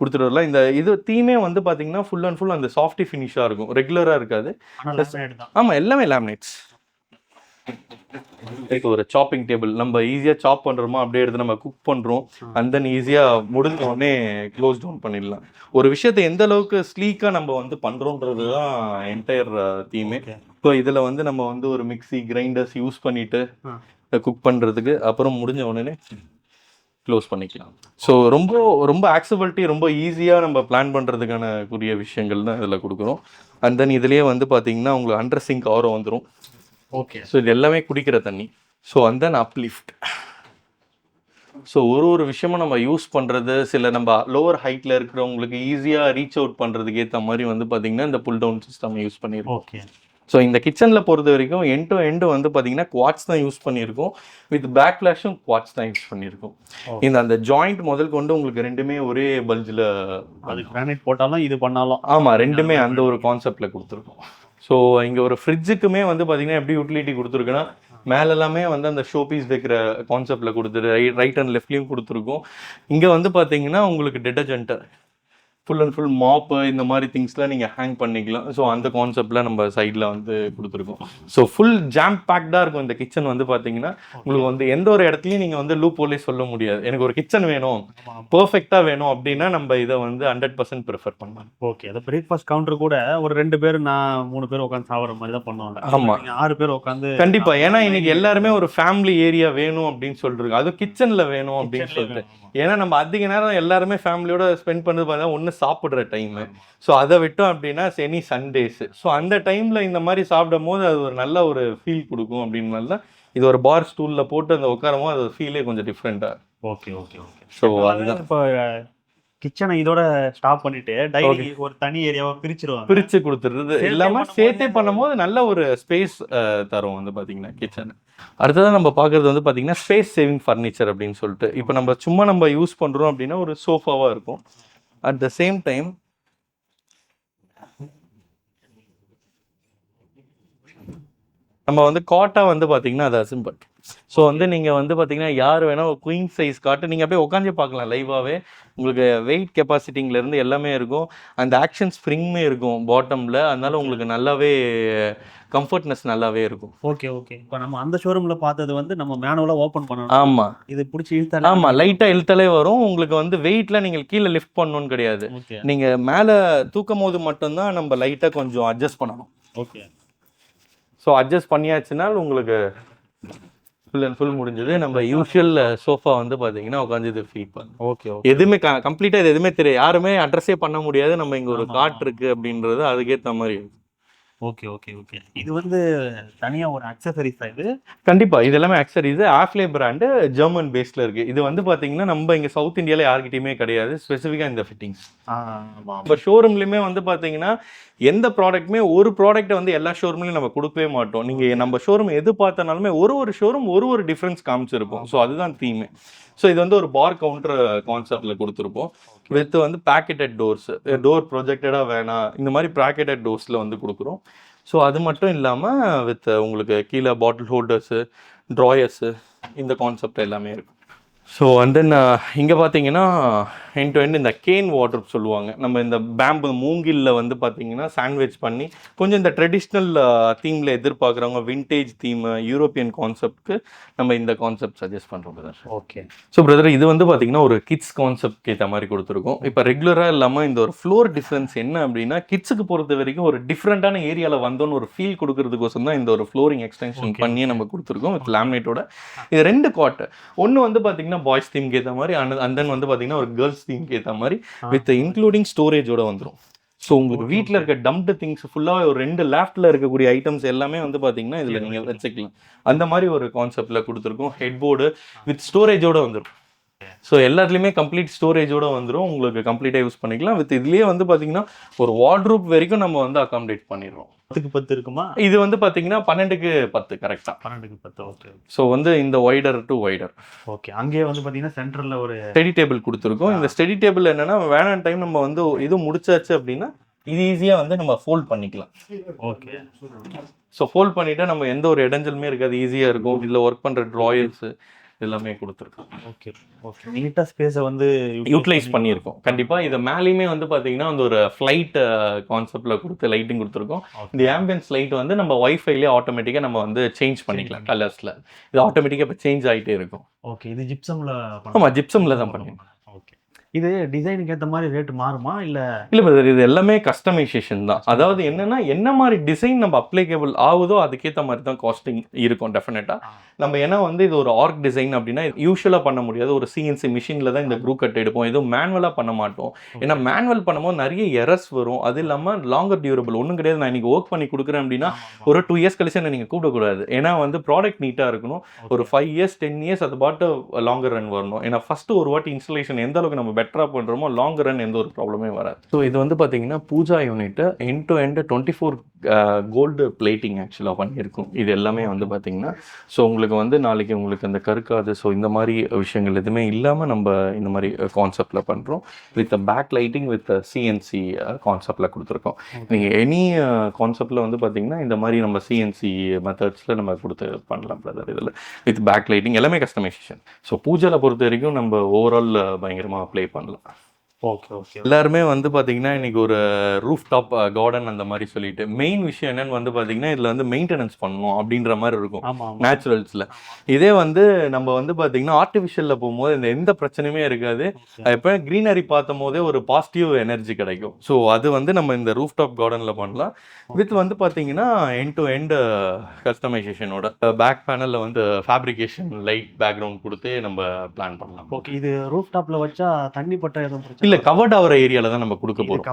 கொடுத்துட்டு வரலாம். இந்த இது தீமே வந்து பார்த்தீங்கன்னா ஃபுல் அண்ட் ஃபுல் அந்த சாஃப்டி ஃபினிஷாக இருக்கும், ரெகுலராக இருக்காது. ஆமாம், எல்லாமே லேமினேட்ஸ். இப்போ ஒரு சாப்பிங் டேபிள் நம்ம ஈஸியாக சாப் பண்ணுறோமோ அப்படியே எடுத்து நம்ம குக் பண்ணுறோம் அண்ட் தென் ஈஸியாக முடிஞ்ச உடனே க்ளோஸ் டவுன் பண்ணிடலாம். ஒரு விஷயத்தை எந்த அளவுக்கு ஸ்லீக்காக நம்ம வந்து பண்ணுறோன்றது தான் என்டையர் தீமே. ஸோ இதில் வந்து நம்ம வந்து ஒரு மிக்ஸி கிரைண்டர்ஸ் யூஸ் பண்ணிட்டு குக் பண்ணுறதுக்கு அப்புறம் முடிஞ்ச உடனே க்ளோஸ் பண்ணிக்கலாம். ஸோ ரொம்ப ரொம்ப ஆக்சபிலிட்டி, ரொம்ப ஈஸியாக நம்ம பிளான் பண்ணுறதுக்கான கூடிய விஷயங்கள் தான் இதில் கொடுக்குறோம். அண்ட் தென் இதுலேயே வந்து பார்த்தீங்கன்னா உங்களுக்கு அண்டர் சிங்க் ஆரோ வந்துடும். ஓகே. ஸோ இது எல்லாமே குடிக்கிற தண்ணி. So and then uplift. So ஒரு விஷயமும் நம்ம யூஸ் பண்ணுறது, சில நம்ம லோவர் ஹைட்டில் இருக்கிறவங்களுக்கு ஈஸியாக ரீச் அவுட் பண்ணுறதுக்கு ஏற்ற மாதிரி வந்து பார்த்திங்கன்னா இந்த புல் டவுன் சிஸ்டம் யூஸ் பண்ணியிருக்கோம். ஓகே. ஸோ இந்த கிச்சனில் பொறுத்த வரைக்கும் எண்ட் டு எண்டு வந்து பார்த்தீங்கன்னா குவாட்ஸ் தான் யூஸ் பண்ணியிருக்கோம், வித் பேக் ஃப்ளாஷும் குவாட்ஸ் தான் யூஸ் பண்ணியிருக்கோம். இந்த அந்த ஜாயிண்ட் முதல் கொண்டு உங்களுக்கு ரெண்டுமே ஒரே பல்ஜில், அது கிரானைட் போட்டாலும் இது பண்ணாலும், ஆமாம், ரெண்டுமே அந்த ஒரு கான்செப்டில் கொடுத்துருக்கோம். ஸோ இங்கே ஒரு ஃப்ரிட்ஜுக்குமே வந்து பார்த்தீங்கன்னா எப்படி யூட்டிலிட்டி கொடுத்துருக்குன்னா மேலே எல்லாமே வந்து அந்த ஷோ பீஸ் வைக்கிற கான்செப்டில் கொடுத்துரு, ரைட் அண்ட் லெஃப்ட்லேயும் கொடுத்துருக்கோம். இங்கே வந்து பார்த்தீங்கன்னா உங்களுக்கு டிட்டர்ஜென்ட்டு ஃபுல் அண்ட் ஃபுல் மாப்பு இந்த மாதிரி திங்ஸ்லாம் நீங்கள் ஹேங் பண்ணிக்கலாம். ஸோ அந்த கான்செப்டில் நம்ம சைடில் வந்து கொடுத்துருக்கோம். ஸோ ஃபுல் ஜாம் பேக்டாக இருக்கும் இந்த கிச்சன். வந்து பார்த்தீங்கன்னா உங்களுக்கு வந்து எந்த ஒரு இடத்துலையும் நீங்கள் வந்து லூப் ஹோலே சொல்ல முடியாது. எனக்கு ஒரு கிச்சன் வேணும், பர்ஃபெக்டாக வேணும் அப்படின்னா நம்ம இதை வந்து 100% ப்ரிஃபர் பண்ணலாம். ஓகே. அது பிரேக்ஃபாஸ்ட் கவுண்டர் கூட ஒரு 2 பேர், நான் 3 பேர் உட்காந்து சாப்பிட்ற மாதிரி தான் பண்ணுவாங்க. ஆமாம், 6 பேர் உட்காந்து கண்டிப்பாக. ஏன்னா இன்னைக்கு எல்லாருமே ஒரு ஃபேமிலி ஏரியா வேணும் அப்படின்னு சொல்லிருக்கு, அதுவும் கிச்சனில் வேணும் அப்படின்னு சொல்லிட்டு. ஏன்னா நம்ம அதிக நேரம் எல்லாருமே ஃபேமிலியோட ஸ்பெண்ட் பண்ணுறது பார்த்தா ஒன்று சாப்பிட்ற டைமு. ஸோ அதை விட்டோம் அப்படின்னா சனி சண்டேஸு. ஸோ அந்த டைமில் இந்த மாதிரி சாப்பிடும் போது அது ஒரு நல்ல ஒரு ஃபீல் கொடுக்கும் அப்படின்னால தான் இது ஒரு பார் ஸ்டூலில் போட்டு அந்த உட்காரமோ அது ஃபீலே கொஞ்சம் டிஃப்ரெண்ட்டாக. Okay okay okay. ஸோ அதுதான் இப்போ கிச்சனை இதோட ஸ்டாப் பண்ணிட்டு டைனிங் ஒரு தனி ஏரியாவை பிரிச்சு கொடுத்துருது எல்லாமே சேர்த்தே பண்ணும்போது நல்ல ஒரு ஸ்பேஸ் தரும் வந்து பார்த்தீங்கன்னா கிச்சன். அடுத்ததான் நம்ம பார்க்குறது வந்து பார்த்தீங்கன்னா ஸ்பேஸ் சேவிங் ஃபர்னிச்சர் அப்படின்னு சொல்லிட்டு. இப்போ நம்ம சும்மா நம்ம யூஸ் பண்ணுறோம் அப்படின்னா ஒரு சோஃபாவாக இருக்கும். அட் த சேம் டைம் நம்ம வந்து காட்டா வந்து பார்த்தீங்கன்னா அது அசிம்பட். ஸோ வந்து நீங்கள் வந்து பார்த்தீங்கன்னா யார் வேணால் ஒரு குயின் சைஸ் காட்டு நீங்கள் அப்படியே உட்காந்து பார்க்கலாம் லைவாகவே. உங்களுக்கு வெயிட் கெப்பாசிட்டிங்லேருந்து எல்லாமே இருக்கும், அந்த ஆக்ஷன் ஸ்ப்ரிங்குமே இருக்கும் பாட்டமில். அதனால உங்களுக்கு நல்லாவே கம்ஃபர்ட்னஸ் நல்லாவே இருக்கும். Okay okay. இப்போ நம்ம அந்த ஷோரூமில் பார்த்தது வந்து நம்ம மேனுவலாக ஓப்பன் பண்ணணும். ஆமாம், இது பிடிச்சி இழுத்தாலே, ஆமாம், லைட்டாக இழுத்தாலே வரும். உங்களுக்கு வந்து வெயிட்டில் நீங்கள் கீழே லிஃப்ட் பண்ணணும்னு கிடையாது, நீங்கள் மேலே தூக்கும் போது மட்டும்தான் நம்ம லைட்டாக கொஞ்சம் அட்ஜஸ்ட் பண்ணணும். ஓகே. ஸோ அட்ஜஸ்ட் பண்ணியாச்சுன்னா உங்களுக்கு ஃபுல் அண்ட் ஃபுல் முடிஞ்சது. நம்ம யூஷுவல் சோஃபா வந்து பார்த்தீங்கன்னா உட்காந்து இது ஃபீல் பண்ணும். ஓகே. எதுவுமே கம்ப்ளீட்டாக இது எதுவுமே தெரியாது, யாருமே அட்ரஸே பண்ண முடியாது. நம்ம இங்கே ஒரு காட் இருக்குது அப்படின்றது அதுக்கேற்ற மாதிரி. Okay okay okay. இது வந்து தனியாக ஒரு அக்சசரிஸ் தான் இது. கண்டிப்பாக இது எல்லாமே அக்சசரிஸ். ஆஃப்லே பிராண்டு ஜெர்மன் பேஸில் இருக்குது. இது வந்து பார்த்தீங்கன்னா நம்ம இங்கே சவுத் இந்தியாவில் யார்கிட்டையுமே கிடையாது ஸ்பெசிஃபிக்காக இந்த ஃபிட்டிங்ஸ். இப்போ ஷோரூம்லேயுமே வந்து பார்த்தீங்கன்னா எந்த ப்ராடக்ட்டுமே ஒரு ப்ராடக்ட்டை வந்து எல்லா ஷோரூம்லையும் நம்ம கொடுக்கவே மாட்டோம். நீங்கள் நம்ம ஷோரூம் எது பார்த்தனாலுமே ஒரு ஷோரூம் ஒரு டிஃப்ரென்ஸ் காமிச்சிருப்போம். ஸோ அதுதான் தீமே. ஸோ இது வந்து ஒரு பார் கவுண்டர் கான்செப்டில் கொடுத்துருப்போம். வித் வந்து பேக்கெட்டட் டோர்ஸ், டோர் ப்ரொஜெக்டடாக வேணாம் இந்த மாதிரி பேக்கெட்டட் டோர்ஸில் வந்து கொடுக்குறோம். ஸோ அது மட்டும் இல்லாமல் வித் உங்களுக்கு கீழே பாட்டில் ஹோல்டர்ஸு, ட்ராயர்ஸு, இந்த கான்செப்ட் எல்லாமே இருக்கும். ஸோ அண்ட் தென் இங்கே பார்த்தீங்கன்னா எண்ட் டு எண்ட் இந்த கேன் வார்ட்ரோப் சொல்லுவாங்க. நம்ம இந்த பேம்பு மூங்கிலில் வந்து பார்த்தீங்கன்னா சாண்ட்விச் பண்ணி கொஞ்சம் இந்த ட்ரெடிஷ்னல் தீமில் எதிர்பார்க்குறவங்க விண்டேஜ் தீம் யூரோப்பியன் கான்செப்ட்க்கு நம்ம இந்த கான்செப்ட் சஜஸ்ட் பண்ணுறோம் பிரதர். ஓகே. ஸோ பிரதர் இது வந்து பார்த்தீங்கன்னா ஒரு கிட்ஸ் கான்செப்ட் ஏற்ற மாதிரி கொடுத்துருக்கோம். இப்போ ரெகுலராக இல்லாமல் இந்த ஒரு ஃப்ளோர் டிஃப்ரென்ஸ் என்ன அப்படின்னா கிட்ஸுக்கு பொறுத்த வரைக்கும் ஒரு டிஃப்ரெண்ட்டான ஏரியாவில் வந்தோன்னு ஒரு ஃபீல் கொடுக்கறதுக்கோசம் தான் இந்த ஒரு ஃப்ளோரிங் எக்ஸ்டென்ஷன் பண்ணியே நம்ம கொடுத்துருக்கோம் வித் லேமினேட்டோட. இது 2 காட், ஒன்று வந்து பார்த்தீங்கன்னா பாய்ஸ் தீம்க்கு ஏற்ற மாதிரி அண்ட் தென் வந்து பார்த்தீங்கன்னா ஒரு கேர்ள்ஸ் தீம்க்கு ஏற்ற மாதிரி வித் இன்க்ளூடிங் ஸ்டோரேஜோட வந்துடும். ஸோ உங்களுக்கு வீட்டில் இருக்க டம்ப்டு திங்ஸ் ஃபுல்லாக ஒரு 2 லேஃப்டில் இருக்கக்கூடிய ஐட்டம்ஸ் எல்லாமே வந்து பார்த்தீங்கன்னா இதில் நீங்கள் வச்சுக்கலாம். அந்த மாதிரி ஒரு கான்செப்டில் கொடுத்துருக்கோம். ஹெட் போர்டு வித் ஸ்டோரேஜோட வந்துடும். ஸோ எல்லாத்துலேயுமே கம்ப்ளீட் ஸ்டோரேஜோட வந்துடும், உங்களுக்கு கம்ப்ளீட்டாக யூஸ் பண்ணிக்கலாம். வித் இதுலேயே வந்து பார்த்தீங்கன்னா ஒரு வார்ட்ரூப் வரைக்கும் நம்ம வந்து அகாமடேட் பண்ணிடுறோம். 10க்கு 10 இருக்குமா? இது வந்து பார்த்தீங்கன்னா 12க்கு 10 கரெக்டாக. 12க்கு 10 ஓகே. ஸோ வந்து இந்த வைடர் டு வைடர். ஓகே, அங்கேயே வந்து பார்த்தீங்கன்னா சென்டரில் ஒரு ஸ்டடி டேபிள் கொடுத்துருக்கோம். இந்த ஸ்டடி டேபிள் என்னன்னா வேணாம் டைம் நம்ம வந்து இது முடிச்சாச்சு அப்படின்னா இது ஈஸியாக வந்து நம்ம ஃபோல்ட் பண்ணிக்கலாம். ஓகே. ஸோ ஃபோல்ட் பண்ணிவிட்டு நம்ம எந்த ஒரு இடைஞ்சலுமே இருக்காது, ஈஸியாக இருக்கும். இதில் ஒர்க் பண்ணுற ட்ராயர்ஸு எல்லாமே கொடுத்துருக்கோம். ஓகே ஓகே, நீட்டாக ஸ்பேஸை வந்து யூட்டிலைஸ் பண்ணியிருக்கோம். கண்டிப்பாக இதை மேலேயுமே வந்து பார்த்தீங்கன்னா வந்து ஒரு ஃப்ளைட் கான்செப்டில் கொடுத்து லைட்டிங் கொடுத்துருக்கோம். இந்த ஆம்பியன்ஸ் லைட் வந்து நம்ம வைஃபைலேயே ஆட்டோமேட்டிக்காக நம்ம வந்து சேஞ்ச் பண்ணிக்கலாம் கலர்ஸில். இது ஆட்டோமேட்டிக்காக இப்போ சேஞ்ச் ஆகிட்டே இருக்கும். ஓகே, இது ஜிப்சமில்? ஆமாம், ஜிப்சமில் தான் பண்ணிருக்கோம். ஓகே, இது டிசைனுக்கு ஏற்ற மாதிரி ரேட் மாறுமா இல்லை? இல்லை பிரதர், இது எல்லாமே கஸ்டமைசேஷன் தான். அதாவது என்னன்னா என்ன மாதிரி டிசைன் நம்ம அப்ளிகேபிள் ஆகுதோ அதுக்கேற்ற மாதிரி தான் காஸ்டிங் இருக்கும் டெஃபினட்டாக. நம்ம ஏன்னா வந்து இது ஒரு ஆர்க் டிசைன் அப்படின்னா யூஸ்வலாக பண்ண முடியாது. ஒரு சிஎன்சி மிஷினில் தான் இந்த க்ரூ கட் எடுப்போம், எதுவும் மேனுவலாக பண்ண மாட்டோம். ஏன்னா மேனுவல் பண்ணும்போது நிறைய எரர்ஸ் வரும். அது இல்லாமல் லாங்கர் டியூரபிள் ஒன்றும் கிடையாது. நான் இன்னைக்கு ஒர்க் பண்ணி கொடுக்குறேன் அப்படின்னா ஒரு 2 இயர்ஸ் கழிச்சு நீங்கள் கூப்பிடக்கூடாது. ஏன்னா வந்து ப்ராடக்ட் நீட்டாக இருக்கணும். ஒரு 5 இயர்ஸ் 10 இயர்ஸ் அது பாட்டு லாங்கர் ரன் வரணும். ஏன்னா ஃபஸ்ட்டு ஒரு வாட்டி இன்ஸ்டலேஷன் எந்த அளவுக்கு நம்ம பெட்டராக பண்ணுறோமோ லாங் ரன் எந்த ஒரு ப்ராப்ளமே வராது. ஸோ இது வந்து பார்த்தீங்கன்னா puja unit end to end 24 gold plating ஆக்சுவலாக பண்ணியிருக்கும். இது எல்லாமே வந்து பார்த்தீங்கன்னா ஸோ உங்களுக்கு வந்து நாளைக்கு உங்களுக்கு அந்த கருக்காது, ஸோ இந்த மாதிரி விஷயங்கள் எதுவுமே இல்லாமல் நம்ம இந்த மாதிரி கான்செப்டில் பண்ணுறோம். With back lighting with CNC கான்செப்டில் கொடுத்துருக்கோம். நீங்கள் எனி கான்செப்டில் வந்து பார்த்தீங்கன்னா இந்த மாதிரி நம்ம சிஎன்சி மெத்தட்ஸில் நம்ம கொடுத்து பண்ணலாம் பிரதர். இதில் வித் பேக் லைட்டிங் எல்லாமே கஸ்டமைசேஷன். ஸோ பூஜையில் பொறுத்த வரைக்கும் நம்ம ஓவரால் பயங்கரமாக ப்ளே பண்ணலாம். ஓகே ஓகே, எல்லாருமே வந்து பார்த்தீங்கன்னா இன்னைக்கு ஒரு ரூஃப் டாப் கார்டன் அந்த மாதிரி சொல்லிட்டு மெயின் விஷயம் என்னன்னு வந்து பார்த்தீங்கன்னா இதில் வந்து மெயின்டெனன்ஸ் பண்ணணும் அப்படின்ற மாதிரி இருக்கும் நேச்சுரல்ஸில். இதே வந்து நம்ம வந்து பார்த்தீங்கன்னா ஆர்டிஃபிஷியலில் போகும்போது இந்த எந்த பிரச்சனையுமே இருக்காது. எப்போ க்ரீனரி பார்த்தும் போதே ஒரு பாசிட்டிவ் எனர்ஜி கிடைக்கும். ஸோ அது வந்து நம்ம இந்த ரூஃப் டாப் கார்டனில் பண்ணலாம். வித் வந்து பார்த்தீங்கன்னா எண்ட் டு எண்ட் கஸ்டமைசேஷனோட பேக் பேனலில் வந்து ஃபேப்ரிகேஷன் லைட் பேக்ரவுண்ட் கொடுத்து நம்ம பிளான் பண்ணலாம். ஓகே, இது ரூஃப் டாப்பில் வச்சா தண்ணி பட்ட எதுவும் இல்ல கவர்ட் ஆகிற ஏரியால தான் நம்ம கொடுக்க போறோம்.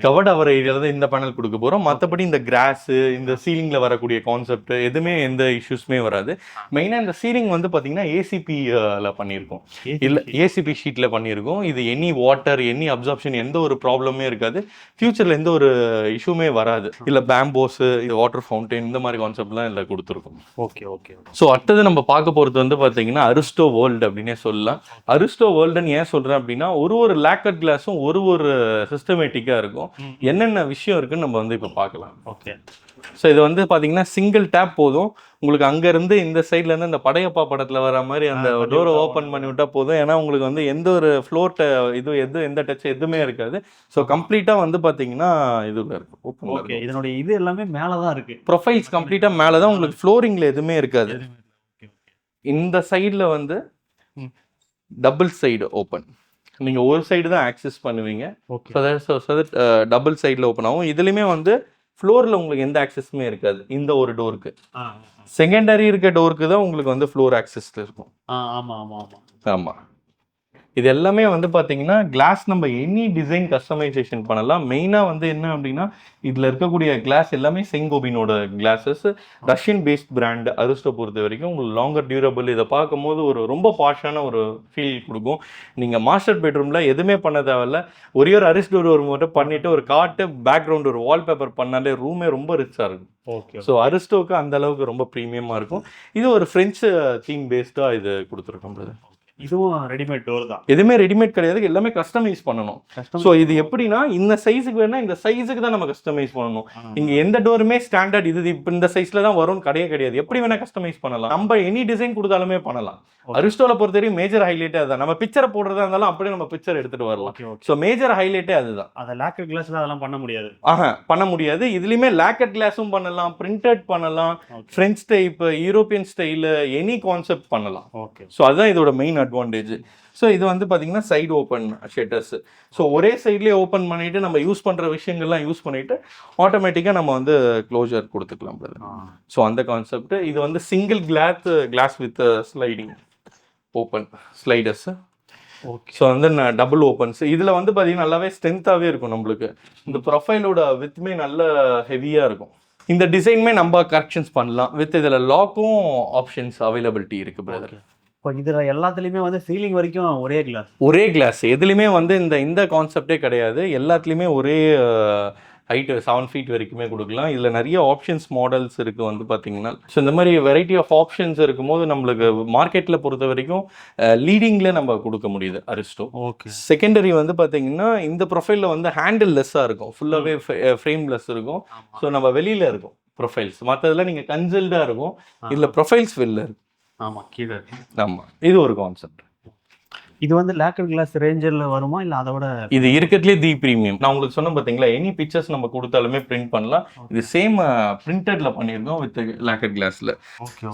கவர்ட் ஆகிற ஏரியால தான் இந்த பேனல் கொடுக்க போறோம். மற்றபடி இந்த கிராஸ் இந்த சீலிங்ல வரக்கூடிய கான்செப்ட் எதுவுமே எந்த இஷ்யூஸ்மே வராது. மெயினா இந்த சீலிங் வந்து பாத்தீங்கன்னா ஏசிபில பண்ணியிருக்கோம். இல்ல ஏசிபி ஷீட்ல பண்ணியிருக்கோம். இது எனி வாட்டர் எனி அப்சார்ப்ஷன் எந்த ஒரு ப்ராப்ளமே இருக்காது. ஃபியூச்சர்ல எந்த ஒரு இஷ்யூமே வராது. இல்ல பேம்போஸ் வாட்டர் ஃபவுண்டைன் இந்த மாதிரி கான்செப்ட்லாம் இல்லை கொடுத்துருக்கோம். Okay okay. ஸோ அடுத்தது நம்ம பார்க்க போறது வந்து பாத்தீங்கன்னா அரிஸ்டோ வேர்ல்டு அப்படின்னே சொல்லலாம். அரிஸ்டோ வேர்ல்டுன்னு ஏன் சொல்றேன் அப்படின்னா ஒரு லேக்கட் கிளாஸும் ஒரு சிஸ்டமேட்டிக்காக இருக்கும். என்னென்ன விஷயம் இருக்குன்னு நம்ம வந்து இப்போ பார்க்கலாம். ஓகே, ஸோ இது வந்து பார்த்தீங்கன்னா சிங்கிள் டேப் போதும். உங்களுக்கு அங்கேருந்து இந்த சைட்லேருந்து இந்த படையப்பா படத்தில் வர மாதிரி அந்த டோரை ஓப்பன் பண்ணி விட்டால் போதும். ஏன்னா உங்களுக்கு வந்து எந்த ஒரு ஃப்ளோர் எந்த டச் எதுவுமே இருக்காது. ஸோ கம்ப்ளீட்டாக வந்து பார்த்தீங்கன்னா இதில் இருக்கும் ஓப்பன். ஓகே, இதனுடைய இது எல்லாமே மேலே தான் இருக்குது. ப்ரொஃபைல்ஸ் கம்ப்ளீட்டாக மேலே தான். உங்களுக்கு ஃப்ளோரிங்கில் எதுவுமே இருக்காது. இந்த சைடில் வந்து டபுள் சைடு ஓப்பன். நீங்கள் ஒரு சைடு தான் ஆக்சஸ் பண்ணுவீங்க. டபுள் சைடில் ஓப்பன் ஆகும். இதுலேயுமே வந்து ஃப்ளோரில் உங்களுக்கு எந்த ஆக்சஸுமே இருக்காது. இந்த ஒரு டோருக்கு செகண்டரி இருக்க டோருக்கு தான் உங்களுக்கு வந்து ஃப்ளோர் ஆக்சஸில் இருக்கும். ஆமாம் ஆமாம் ஆமாம் ஆமாம். இது எல்லாமே வந்து பார்த்தீங்கன்னா கிளாஸ் நம்ம எனி டிசைன் கஸ்டமைசேஷன் பண்ணலாம். மெயினாக வந்து என்ன அப்படின்னா இதில் இருக்கக்கூடிய கிளாஸ் எல்லாமே செங்கோபினோட glasses. Russian based brand Aristo பொறுத்த வரைக்கும் உங்களுக்கு லாங்கர் டியூரபிள். இதை பார்க்கும்போது ஒரு ரொம்ப பாஷான ஒரு ஃபீல் கொடுக்கும். நீங்கள் மாஸ்டர் பெட்ரூமில் எதுவுமே பண்ண தேவையில்ல. ஒரே ஒரு அரிஸ்டோ ஒரு மட்டும் பண்ணிவிட்டு ஒரு காட்டு பேக்ரவுண்ட் ஒரு வால்பேப்பர் பண்ணாலே ரூமே ரொம்ப ரிச்சாக இருக்கும். ஓகே, ஸோ அரிஸ்டோக்கு அந்த அளவுக்கு ரொம்ப ப்ரீமியமாக இருக்கும். இது ஒரு ஃப்ரெஞ்சு தீம் பேஸ்டாக இது கொடுத்துருக்கோம். இதுவும் ரெடிமேட் டோர் தான். எதுவுமே ரெடிமேட் கிடையாது. எல்லாமே கஸ்டமைஸ் பண்ணணும். ஸோ இது எப்படின்னா இந்த சைஸுக்கு வேணா இந்த சைஸுக்கு தான் நம்ம கஸ்டமைஸ் பண்ணணும். இங்க எந்த டோருமே ஸ்டாண்டர்ட் இது இப்போ இந்த சைஸ்ல தான் வரும் கிடையாது. எப்படி வேணா கஸ்டமைஸ் பண்ணலாம். நம்ம எனி டிசைன் கொடுத்தாலுமே பண்ணலாம். அரிஸ்டோல பொறுத்த வரைக்கும் மேஜர் ஹைலைட்டே அதுதான். நம்ம பிக்சரை போடுறதா இருந்தாலும் அப்படியே நம்ம பிக்சர் எடுத்துட்டு வரலாம். ஸோ மேஜர் ஹைலைட்டே அதுதான். அதை லேக்கட் கிளாஸ்ல அதெல்லாம் பண்ண முடியாது. பண்ண முடியாது. இதுலயுமே லேக்கட் கிளாஸும் பண்ணலாம், பிரிண்டட் பண்ணலாம், French type, European style, any concept பண்ணலாம். ஓகே, ஸோ அதுதான் இதோட மெயின் அட்வான்டேஜ். ஸோ இது வந்து பார்த்தீங்கன்னா சைடு ஓப்பன் ஷட்டர்ஸ். ஸோ ஒரே சைட்லேயே ஓப்பன் பண்ணிவிட்டு நம்ம யூஸ் பண்ணுற விஷயங்கள்லாம் யூஸ் பண்ணிவிட்டு ஆட்டோமேட்டிக்காக நம்ம வந்து க்ளோஜர் கொடுத்துக்கலாம். ஸோ அந்த கான்செப்ட். இது வந்து single glass with sliding open sliders. Okay, so வந்து டபுள் ஓப்பன்ஸ். இதில் வந்து பார்த்தீங்கன்னா நல்லாவே ஸ்ட்ரென்த்தாகவே இருக்கும். நம்மளுக்கு இந்த ப்ரொஃபைலோட வித்மே நல்ல ஹெவியாக இருக்கும். இந்த டிசைனுமே நம்ம கரெக்ஷன்ஸ் பண்ணலாம். வித் இதில் லாக்கும் ஆப்ஷன்ஸ் அவைலபிலிட்டி இருக்குது பிரதர். இப்போ இதுல எல்லாத்துலயுமே வந்து சீலிங் வரைக்கும் ஒரே கிளாஸ் எதுலையுமே வந்து இந்த கான்செப்டே கிடையாது. எல்லாத்துலேயுமே ஒரே ஹைட்டு 7 ஃபீட் வரைக்குமே கொடுக்கலாம். இதில் நிறைய ஆப்ஷன்ஸ் மாடல்ஸ் இருக்குது வந்து பார்த்தீங்கன்னா. ஸோ இந்த மாதிரி வெரைட்டி ஆஃப் ஆப்ஷன்ஸ் இருக்கும்போது நம்மளுக்கு மார்க்கெட்டில் பொறுத்த வரைக்கும் லீடிங்கில் நம்ம கொடுக்க முடியுது அரிஸ்டோ. ஓகே. செகண்டரி வந்து பார்த்தீங்கன்னா இந்த ப்ரொஃபைலில் வந்து ஹேண்டில் லெஸ்ஸாக இருக்கும், ஃபுல்லாகவே ஃப்ரேம்லெஸ் இருக்கும். ஸோ நம்ம வெளியில் இருக்கும் ப்ரொஃபைல்ஸ், மற்றதில் நீங்கள் கன்சல்டாக இருக்கும், இதில் ப்ரொஃபைல்ஸ் வெளில இருக்கும். ஆமாம், கீழே. ஆமாம், இது ஒரு கான்செப்ட். இது வந்து லேக்கர் கிளாஸ் ரேஞ்சர்ல வருமா இல்லை அதோட? இது இருக்கிறதுலே தி ப்ரீமியம். நான் உங்களுக்கு சொன்ன பார்த்தீங்களா, எனி பிக்சர்ஸ் நம்ம கொடுத்தாலுமே பிரிண்ட் பண்ணலாம். இது சேம் பிரிண்டட்ல பண்ணியிருக்கோம் வித் லேக்கர் கிளாஸ்ல.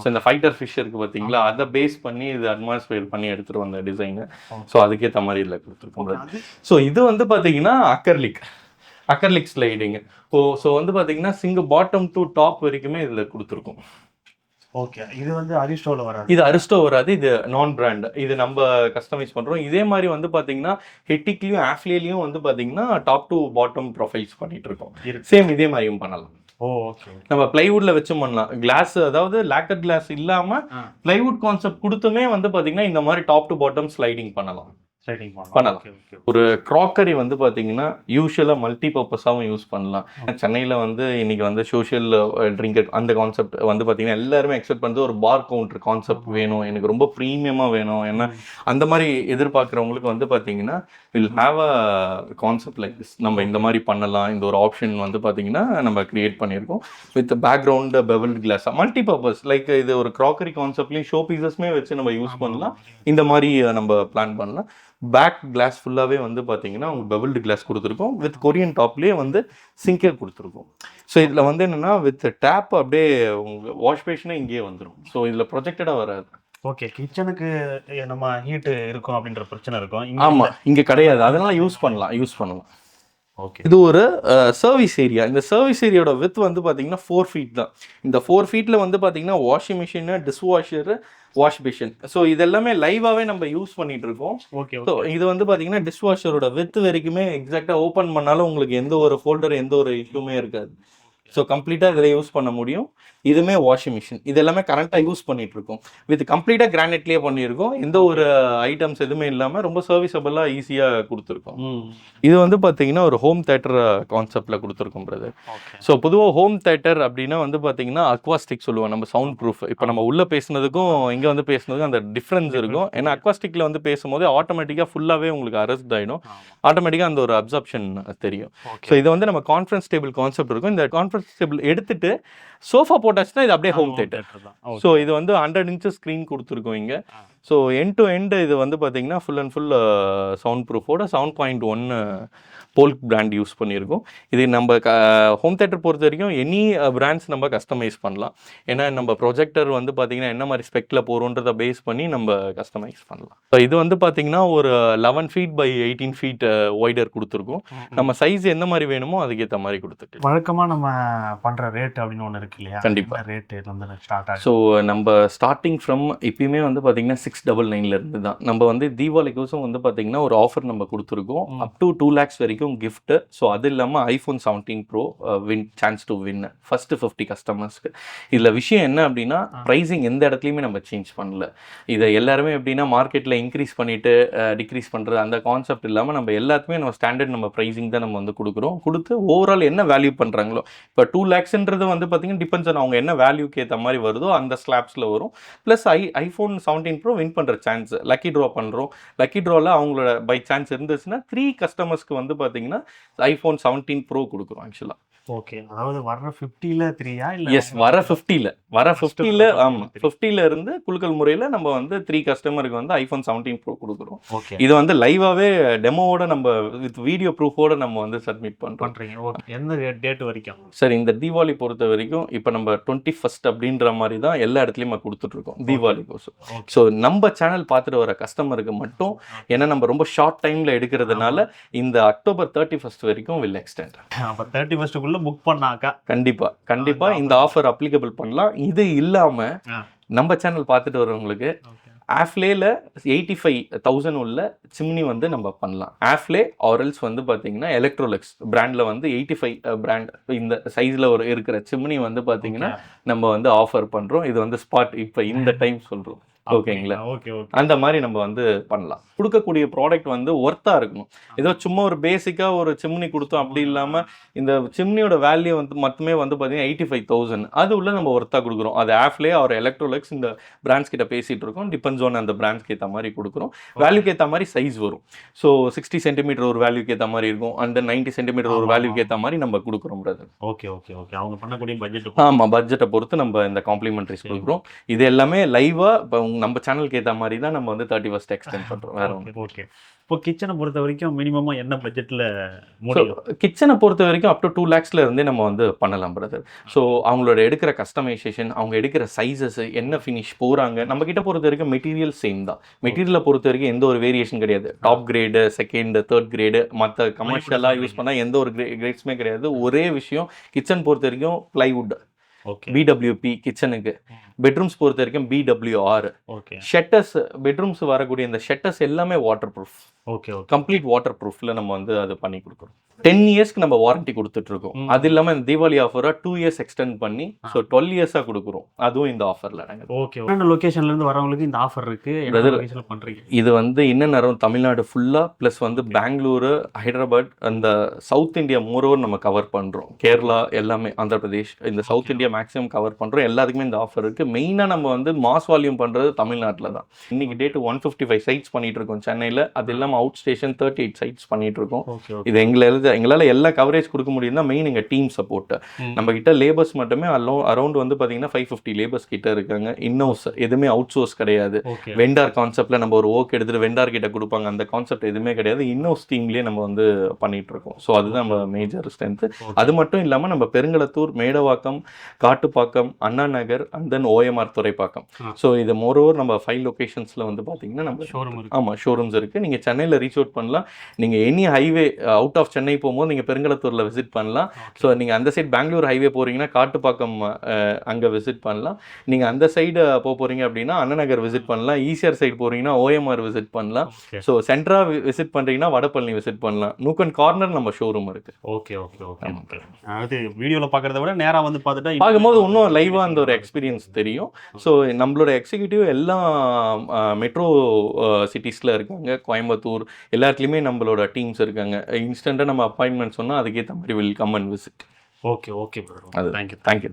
ஸோ இந்த ஃபைட்டர் ஃபிஷ் இருக்கு பார்த்தீங்களா, அதை பேஸ் பண்ணி இது அட்மாஸ்பியர் பண்ணி எடுத்துட்டு வந்த டிசைனு. ஸோ அதுக்கேற்ற மாதிரி இதில் கொடுத்துருக்கோம். ஸோ இது வந்து பார்த்தீங்கன்னா அக்கர்லிக் ஸ்லைடிங். ஸோ வந்து பார்த்தீங்கன்னா பாட்டம் டு டாப் வரைக்குமே இதில் கொடுத்துருக்கோம். ஓகே. இது வந்து அரிஸ்டோல வராது. இது அரிஸ்டோ வராது, இது நான் பிராண்ட். இது நம்ம கஸ்டமைஸ் பண்றோம். இதே மாதிரி வந்து பாத்தீங்கன்னா ஹெட்டிக்லயும் ஆஃப்லேயும் வந்து பாத்தீங்கன்னா டாப் டு பாட்டம் ப்ரொஃபைல்ஸ் பண்ணிட்டு இருக்கோம். சேம் இதே மாதிரியும் பண்ணலாம். ஓகே. நம்ம பிளைவுட்ல வச்சும் பண்ணலாம். கிளாஸ், அதாவது லேக்கர் கிளாஸ் இல்லாம பிளைவுட் கான்செப்ட் கொடுத்துமே வந்து பாத்தீங்கன்னா இந்த மாதிரி டாப் டு பாட்டம் ஸ்லைடிங் பண்ணலாம். ஒரு க்ராக்கரி வந்து பார்த்தீங்கன்னா யூஸ்வலாக மல்டி பர்பஸாகவும் யூஸ் பண்ணலாம். சென்னையில் வந்து இன்னைக்கு வந்து சோஷியல் ட்ரிங்க் அந்த கான்செப்ட் வந்து பார்த்தீங்கன்னா எல்லாருமே எக்ஸ்பெக்ட் பண்ணுறது ஒரு பார் கவுண்டர் கான்செப்ட் வேணும், எனக்கு ரொம்ப ப்ரீமியமாக வேணும். ஏன்னா அந்த மாதிரி எதிர்பார்க்குறவங்களுக்கு வந்து பார்த்தீங்கன்னா will have a concept like this. நம்ம இந்த மாதிரி பண்ணலாம். இந்த ஒரு ஆப்ஷன் வந்து பார்த்தீங்கன்னா நம்ம கிரியேட் பண்ணியிருக்கோம் with background bevelled glass, multi purpose. Like இது ஒரு க்ராக்கரி கான்செப்ட்லேயும் ஷோ பீசஸ்மே வச்சு நம்ம யூஸ் பண்ணலாம். இந்த மாதிரி நம்ம பிளான் பண்ணலாம். பேக் கிளாஸ் ஃபுல்லாகவே வந்து பார்த்தீங்கன்னா உங்களுக்கு பெவல்டு கிளாஸ் கொடுத்துருக்கோம். வித் கொரியன் டாப்லேயே வந்து சிங்கர் கொடுத்துருக்கோம். ஸோ இதில் வந்து என்னென்னா வித் டேப் அப்படியே உங்கள் வாஷ் பேஷனே இங்கேயே வந்துடும். ஸோ இதில் ப்ரொஜெக்டடாக வராது. ஓகே. கிச்சனுக்கு நம்ம ஹீட்டு இருக்கும் அப்படின்ற பிரச்சனை இருக்கும். ஆமாம், இங்கே கிடையாது. அதெல்லாம் யூஸ் பண்ணலாம். ஓகே. இது ஒரு சர்வீஸ் ஏரியா. இந்த சர்வீஸ் ஏரியாவோட வித் வந்து பார்த்தீங்கன்னா 4 ஃபீட் தான். இந்த 4 ஃபீட்டில் வந்து பார்த்தீங்கன்னா washing machine, dishwasher, wash basin. So இதெல்லாமே லைவாகவே நம்ம யூஸ் பண்ணிட்டு இருக்கோம். ஓகே. ஸோ இது வந்து பார்த்தீங்கன்னா டிஷ்வாஷரோட வித் வரைக்குமே எக்ஸாக்டாக ஓப்பன் பண்ணாலும் உங்களுக்கு எந்த ஒரு ஃபோல்டர் எந்த ஒரு இஷ்யூமே இருக்காது. ஸோ கம்ப்ளீட்டாக இதில் யூஸ் பண்ண முடியும். இதுவுமே வாஷிங் மிஷின். இது எல்லாமே கரண்ட்டாக யூஸ் பண்ணிட்டு இருக்கோம். வித் கம்ப்ளீட்டாக கிரானைட்லேயே பண்ணியிருக்கோம். எந்த ஒரு ஐட்டம்ஸ் எதுவுமே இல்லாமல் ரொம்ப சர்வீஸபிளாக ஈஸியாக கொடுத்துருக்கோம். இது வந்து பார்த்தீங்கன்னா ஒரு ஹோம் தேட்டர் கான்செப்டில் கொடுத்துருக்கோம் பிரதர். ஸோ பொதுவாக ஹோம் தேட்டர் அப்படின்னா வந்து பார்த்தீங்கன்னா அக்வாஸ்டிக் சொல்லுவோம், நம்ம சவுண்ட் ப்ரூஃப். இப்போ நம்ம உள்ளே பேசுனதுக்கும் இங்கே வந்து பேசுனதுக்கும் அந்த டிஃப்ரென்ஸ் இருக்கும். ஏன்னா அக்வாஸ்டிக்கில் வந்து பேசும்போது ஆட்டோமேட்டிக்காக ஃபுல்லாகவே உங்களுக்கு அரெஸ்ட் ஆகிடும். ஆட்டோமேட்டிக்காக அந்த ஒரு அப்சர்ப்ஷன் தெரியும். ஸோ இது வந்து நம்ம கான்ஃபரன்ஸ் டேபிள் கான்செப்ட் இருக்கும். இந்த கான்ஃபரன்ஸ் டேபிள் எடுத்துட்டு சோஃபா போட்டாச்சுன்னா இது அப்படியே ஹோம் தேட்டர் தான். ஸோ இது வந்து 100 இன்ச்சஸ் ஸ்க்ரீன் கொடுத்துருக்கோம் இங்கே. ஸோ எண்ட் டு எண்ட் இது வந்து பார்த்தீங்கன்னா ஃபுல் அண்ட் ஃபுல் சவுண்ட் ப்ரூஃபோட 7.1 போல்க் பிராண்ட் யூஸ் பண்ணியிருக்கோம். இது நம்ம ஹோம் தேட்டர் பொறுத்த வரைக்கும் எனி பிராண்ட்ஸ் நம்ம கஸ்டமைஸ் பண்ணலாம். ஏன்னா நம்ம ப்ரொஜெக்டர் வந்து பார்த்தீங்கன்னா என்ன மாதிரி ஸ்பெக்கில் போகிறோன்றதை பேஸ் பண்ணி நம்ம கஸ்டமைஸ் பண்ணலாம். ஸோ இது வந்து பார்த்தீங்கன்னா ஒரு 11 ஃபீட் பை 18 ஃபீட் ஒய்டர் கொடுத்துருக்கோம். நம்ம சைஸ் எந்த மாதிரி வேணுமோ அதுக்கேற்ற மாதிரி கொடுத்துருக்கு. வழக்கமாக நம்ம பண்ணுற ரேட் அப்படின்னு ஒன்று இருக்கு இல்லையா? கண்டிப்பாக ரேட்டு வந்து ஸ்டார்ட் ஆகும். ஸோ நம்ம ஸ்டார்டிங் ஃப்ரம் இப்பயுமே வந்து பார்த்தீங்கன்னா 699 இருந்து தான். நம்ம வந்து தீபாவளிக்கோசம் வந்து பார்த்தீங்கன்னா ஒரு ஆஃபர் நம்ம கொடுத்துருக்கோம். அப் டு 2 lakhs வரைக்கும் கிஃப்ட். ஸோ அது இல்லாமல் iPhone 17 Pro chance to win first 50 கஸ்டமர்ஸ்க்கு. இதில் விஷயம் என்ன அப்படின்னா ப்ரைஸிங் எந்த இடத்துலையுமே நம்ம சேஞ்ச் பண்ணல. இதை எல்லாருமே எப்படின்னா மார்க்கெட்டில் இன்க்ரீஸ் பண்ணிட்டு டிக்ரீஸ் பண்ணுறது அந்த கான்செப்ட் இல்லாமல் நம்ம எல்லாத்துக்குமே நம்ம ஸ்டாண்டர்ட் நம்ம ப்ரைஸிங் தான் நம்ம வந்து கொடுத்து ஓவரால் என்ன வேல்யூ பண்ணுறாங்களோ. இப்போ 2 lakhsன்றது வந்து பார்த்தீங்கன்னா டிபெண்ட்ஸ் ஆன் அவங்க என்ன வேல்யூக்கு ஏற்ற மாதிரி வருதோ அந்த ஸ்லாப்ஸில் வரும். ப்ளஸ் iPhone 17 Pro வின் பண்ணுற சான்ஸ் லக்கி ட்ரா பண்ணுறோம். லக்கி ட்ராவில் அவங்களோட பை சான்ஸ் இருந்துச்சுன்னா 3 கஸ்டமர்ஸ்க்கு வந்து பார்த்தீங்கன்னா iPhone 17 Pro கொடுக்குறோம் ஆக்சுவலாக. ஓகே. அதாவது வர 50ல 3யா இல்ல? எஸ், வர 50ல ஆமாம் 50ல இருந்து குலுக்கல் முறையில் நம்ம வந்து 3 கஸ்டமருக்கு வந்து iPhone 17 Pro கொடுக்குறோம். ஓகே. இது வந்து லைவாகவே டெமோவோட நம்ம வித் வீடியோ ப்ரூஃபோட நம்ம வந்து சப்மிட் பண்ணுறீங்க. ஓகே. எந்த டேட் வரைக்கும்? சார் இந்த தீபாவளி பொறுத்த வரைக்கும் இப்போ நம்ம 21st அப்படின்ற மாதிரி தான் எல்லா இடத்துலையும் கொடுத்துட்ருக்கோம் தீபாவளிக்கோசம். ஸோ நம்ம சேனல் பார்த்துட்டு வர கஸ்டமருக்கு மட்டும் ஏன்னா நம்ம ரொம்ப ஷார்ட் டைமில் எடுக்கிறதுனால இந்த October 31st வரைக்கும் வில் எக்ஸ்டெண்ட். அப்போ 31st புக் பண்ணாக்கா கண்டிப்பா இந்த ஆஃபர் அப்ளிகபிள் பண்ணலாம். இது இல்லாம நம்ம சேனல் பார்த்துட்டு வரவங்களுக்கு ஆஃப்லேல 85,000 உள்ள சிம்னி வந்து நம்ம பண்ணலாம். ஆஃப்லே ஆரல்ஸ் வந்து பார்த்தீங்கன்னா எலக்ட்ரோலெக்ஸ் பிராண்டில் வந்து 85 பிராண்ட் இந்த சைஸில் இருக்கிற சிம்னி வந்து பார்த்தீங்கன்னா நம்ம வந்து ஆஃபர் பண்ணுறோம். இது வந்து ஸ்பாட் இப்போ இந்த டைம் சொல்கிறோம். ஓகேங்களா? Okay okay. அந்த மாதிரி நம்ம வந்து பண்ணலாம். கொடுக்கக்கூடிய ப்ராடக்ட் வந்து ஒர்த்தாக இருக்கணும். ஏதோ சும்மா ஒரு பேசிக்காக ஒரு சிம்னி கொடுத்தோம் அப்படி இல்லாமல் இந்த சிம்னியோட வேல்யூ வந்து மட்டுமே வந்து பார்த்தீங்கன்னா 85,000 அது உள்ள நம்ம ஒர்த்தாக கொடுக்குறோம். அது ஆஃப்லேயே அவர் எலக்ட்ரோலெக்ஸ் இந்த பிராண்ட்ஸ் கிட்ட பேசிகிட்டு இருக்கோம். டிபெண்ட்ஸ் ஆன் அந்த பிராண்ட்ஸ்க்கு ஏற்ற மாதிரி கொடுக்குறோம். வேல்யூக்கு ஏற்ற மாதிரி சைஸ் வரும். ஸோ 60 சென்டிமீட்டர் ஒரு வேல்யூக்கு ஏற்ற மாதிரி இருக்கும். அந்த 90 சென்டிமீட்டர் ஒரு வேல்யூக்கு ஏற்ற மாதிரி நம்ம கொடுக்குறோம் பிரதர். Okay okay okay. அவங்க பண்ணக்கூடிய பட்ஜெட். ஆமாம், பட்ஜெட்டை பொறுத்து நம்ம இந்த காம்ப்ளிமெண்ட்ரிஸ் கொடுக்குறோம். இது எல்லாமே லைவாக இப்போ நம்ம சேனலுக்கு ஏற்ற மாதிரி தான் நம்ம வந்து 31st எக்ஸ்டெண்ட் பண்ணுறோம். வேற ஒன்று. ஓகே. இப்போ கிச்சனை பொறுத்த வரைக்கும் மினிமமாக என்ன பட்ஜெட்டில் முடியும்? கிச்சனை பொறுத்த வரைக்கும் அப் டு 2 lakhsல இருந்தே நம்ம வந்து பண்ணலாம் பிரதர். ஸோ அவங்களோட எடுக்கிற கஸ்டமைசேஷன், அவங்க எடுக்கிற சைஸஸ், என்ன ஃபினிஷ் போகிறாங்க, நம்ம கிட்ட பொறுத்த வரைக்கும் மெட்டீரியல் சேம் தான். மெட்டீரியலை பொறுத்த வரைக்கும் எந்த ஒரு வேரியேஷன் கிடையாது. Top grade, second, third grade, மற்ற கமர்ஷியலாக யூஸ் பண்ணால் எந்த ஒரு கிரேட்ஸுமே கிடையாது. ஒரே விஷயம், கிச்சன் பொறுத்த வரைக்கும் பிளைவுட், BWP கிச்சனுக்கு. பெட்ரூம்ஸ் பொறுத்த வரைக்கும் BWR. ஷட்டர்ஸ், பெட்ரூம்ஸ் வரக்கூடிய இந்த ஷட்டர்ஸ் எல்லாமே வாட்டர் ப்ரூஃப். கம்ப்ளீட் வாட்டர் ப்ரூஃப்ல நம்ம வந்து அது பண்ணி கொடுக்குறோம். 10 இயர்ஸ்க்கு நம்ம வாரண்டி கொடுத்துட்டு இருக்கோம். அது இல்லாம இந்த தீபாவளி ஆஃபரா 2 இயர்ஸ் எக்ஸ்டெண்ட் பண்ணி ஸோ 12 இயர்ஸா கொடுக்குறோம். அதுவும் இந்த ஆஃபர்ல நாங்கள். ஓகே. என்ன லொகேஷன்ல இருந்து வரவங்களுக்கு இந்த ஆஃபர் இருக்கு? பண்றீங்க இது வந்து இன்னும் தமிழ்நாடு ஃபுல்லா பிளஸ் வந்து பெங்களூரு, ஹைதராபாத், அந்த சவுத் இந்தியா மோரோவர் நம்ம கவர் பண்றோம். கேரளா எல்லாமே, ஆந்திர பிரதேஷ், இந்த சவுத் இந்தியா மேக்ஸிமம் கவர் பண்றோம். எல்லாத்துக்குமே இந்த ஆஃபர் இருக்கு. மெயினா நம்ம வந்து மாஸ் வால்யூம் பண்றது தமிழ்நாட்டில் தான். இன்னைக்கு டேட் 155 சைட்ஸ் பண்ணிட்டு இருக்கோம் சென்னையில். அது இல்லாமல் அவுட் ஸ்டேஷன் 38 சைட்ஸ் பண்ணிட்டு இருக்கோம். இது எங்களால் எல்லா கவரேஜ் கொடுக்க முடியும்னா மெயின் எங்கள் டீம் சப்போர்ட். நம்ம கிட்ட லேபர்ஸ் மட்டுமே அரௌண்ட் வந்து பார்த்தீங்கன்னா 550 லேபர்ஸ் கிட்ட இருக்காங்க. இன்னோஸ் எதுவுமே அவுட் சோர்ஸ் கிடையாது. வெண்டார் கான்செப்ட்ல நம்ம ஒரு ஒர்க் எடுத்துட்டு வெண்டார் கிட்ட கொடுப்பாங்க, அந்த கான்செப்ட் எதுவுமே கிடையாது. இன்னோஸ் டீம்லேயே நம்ம வந்து பண்ணிட்டு இருக்கோம். ஸோ அதுதான் நம்ம மேஜர் ஸ்ட்ரென்த். அது மட்டும் இல்லாமல் நம்ம Perungalathur, Medavakkam, Kattupakkam, Anna Nagar and then OMR Thoraipakkam. So இது மோரோவர் நம்ம 5 லொகேஷன்ஸ்ல வந்து பார்த்தீங்கன்னா நம்ம ஷோரூம்ஸ் இருக்கு. நீங்க சென்னையில் ரீச் அவுட் பண்ணலாம். நீங்க any highway out of Chennai போகும்போது நீங்க பெருங்களத்தூர்ல விசிட் பண்ணலாம். ஸோ நீங்க அந்த சைட் பெங்களூர் ஹைவே போறீங்கன்னா காட்டுப்பாக்கம் அங்க விசிட் பண்ணலாம். நீங்க அந்த சைடு போறீங்க அப்படின்னா அண்ணா நகர் விசிட் பண்ணலாம். ஈசிஆர் சைடு போறீங்கன்னா OMR விசிட் பண்ணலாம். ஸோ சென்ட்ரா விசிட் பண்றீங்கன்னா வடபழனி விசிட் பண்ணலாம். நூக்கன் கார்னர் நம்ம ஷோரூம் இருக்கு. Okay okay okay. அது வீடியோல பார்க்கறத விட நேரா வந்து பார்க்கும்போது இன்னும் லைவா அந்த ஒரு எக்ஸ்பீரியன்ஸ் தெரியும். ஸோ நம்மளோட எக்ஸிக்யூட்டிவ் எல்லாம் மெட்ரோ சிட்டிஸ்ல இருக்காங்க. கோயம்புத்தூர் எல்லாத்துலேயுமே நம்மளோட டீம்ஸ் இருக்காங்க. இன்ஸ்டண்ட்டாக நம்ம அப்பாயின்மெண்ட் சொன்னால் அதுக்கேற்ற மாதிரி will come and visit. Okay okay bro. அது தேங்க்யூ.